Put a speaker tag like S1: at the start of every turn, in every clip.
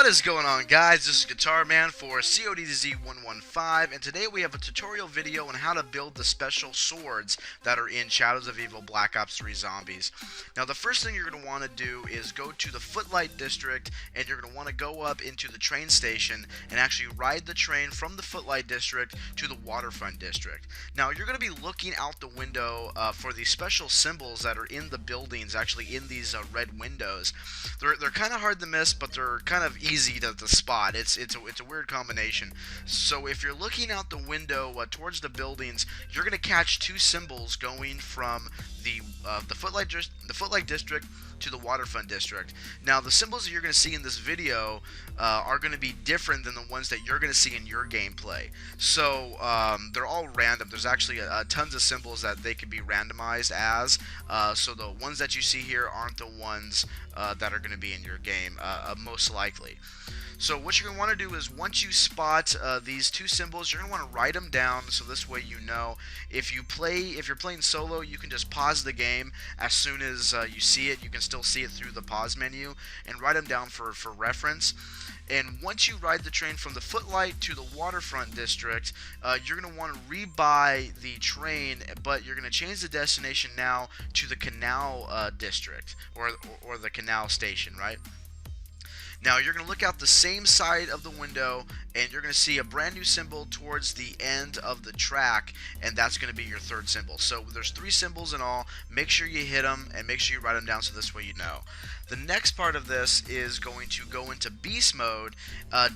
S1: is going on, guys? This is Guitar Man for CODZ115, and today we have a tutorial video on how to build the special swords that are in Shadows of Evil Black Ops 3 Zombies. Now, the first thing you're going to want to do is go to the Footlight District, and you're going to want to go up into the train station and actually ride the train from the Footlight District to the Waterfront District. Now, you're going to be looking out the window for these special symbols that are in the buildings, actually in these red windows. They're kind of hard to miss, but they're kind of easy to spot. It's a weird combination. So if you're looking out the window towards the buildings, you're going to catch two symbols going from the Footlight District to the Waterfront District. Now, the symbols that you're going to see in this video are going to be different than the ones that you're going to see in your gameplay. So they're all random. There's actually tons of symbols that they can be randomized as. So the ones that you see here aren't the ones that are going to be in your game, most likely. So what you're going to want to do is once you spot these two symbols, you're going to want to write them down so this way you know. If you're playing solo, you can just pause the game as soon as you see it. You can still see it through the pause menu and write them down for reference. And once you ride the train from the Footlight to the Waterfront District, you're going to want to rebuy the train, but you're going to change the destination now to the Canal District, or the Canal Station, right? Now, you're going to look out the same side of the window, and you're going to see a brand new symbol towards the end of the track, and that's going to be your third symbol. So there's three symbols in all. Make sure you hit them, and make sure you write them down so this way you know. The next part of this is going to go into Beast Mode,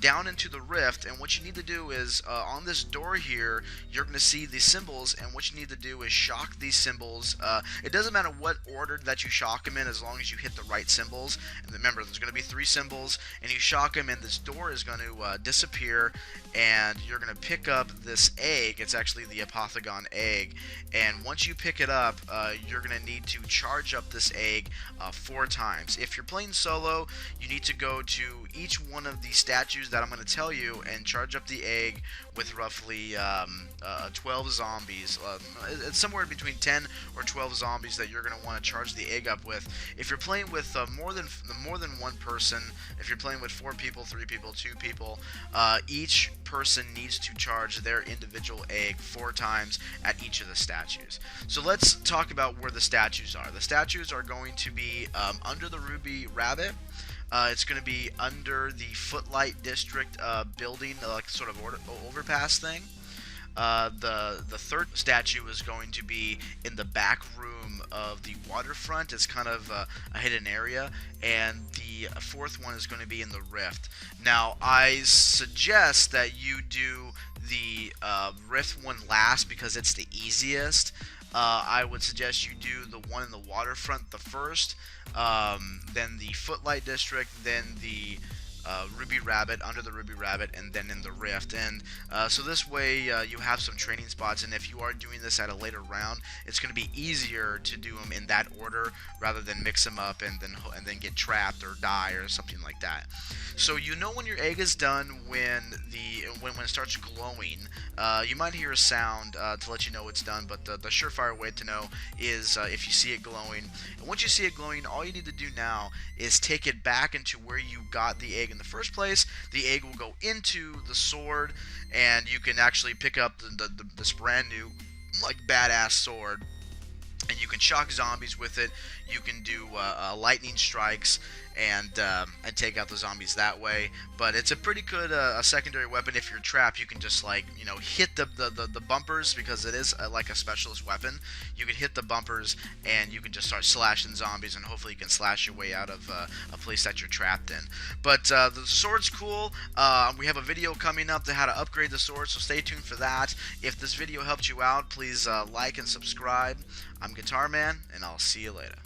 S1: down into the Rift, and what you need to do is, on this door here, you're going to see the symbols, and what you need to do is shock these symbols. It doesn't matter what order that you shock them in, as long as you hit the right symbols. And remember, there's going to be three symbols, and you shock them, and this door is going to disappear, and you're going to pick up this egg. It's actually the Apothicon egg, and once you pick it up, you're going to need to charge up this egg 4 times. If you're playing solo, you need to go to each one of these statues that I'm going to tell you and charge up the egg with roughly 12 zombies. It's somewhere between 10 or 12 zombies that you're going to want to charge the egg up with. If you're playing with more than one person, if you're playing with 4 people, 3 people, 2 people, each person needs to charge their individual egg 4 times at each of the statues. So let's talk about where the statues are. The statues are going to be under the Ruby Rabbit. It's going to be under the Footlight District building, like sort of overpass thing. The third statue is going to be in the back room of the Waterfront. It's kind of a hidden area, and the fourth one is going to be in the Rift. Now, I suggest that you do the Rift one last because it's the easiest. I would suggest you do the one in the Waterfront the first, then the Footlight District, then the Ruby Rabbit, under the Ruby Rabbit, and then in the Rift. And so this way you have some training spots, and if you are doing this at a later round, it's going to be easier to do them in that order rather than mix them up and then get trapped or die or something like that. So you know when your egg is done when it starts glowing. You might hear a sound to let you know it's done, but the surefire way to know is if you see it glowing. And once you see it glowing, all you need to do now is take it back into where you got the egg in the first place. The egg will go into the sword, and you can actually pick up this brand new, like, badass sword, and you can shock zombies with it. You can do lightning strikes and take out the zombies that way. But it's a pretty good a secondary weapon. If you're trapped, you can just, like, you know, hit the bumpers, because it is like a specialist weapon. You can hit the bumpers and you can just start slashing zombies, and hopefully you can slash your way out of a place that you're trapped in. But the sword's cool. We have a video coming up to how to upgrade the sword, so stay tuned for that. If this video helped you out, please like and subscribe. I'm Guitar Man, and I'll see you later.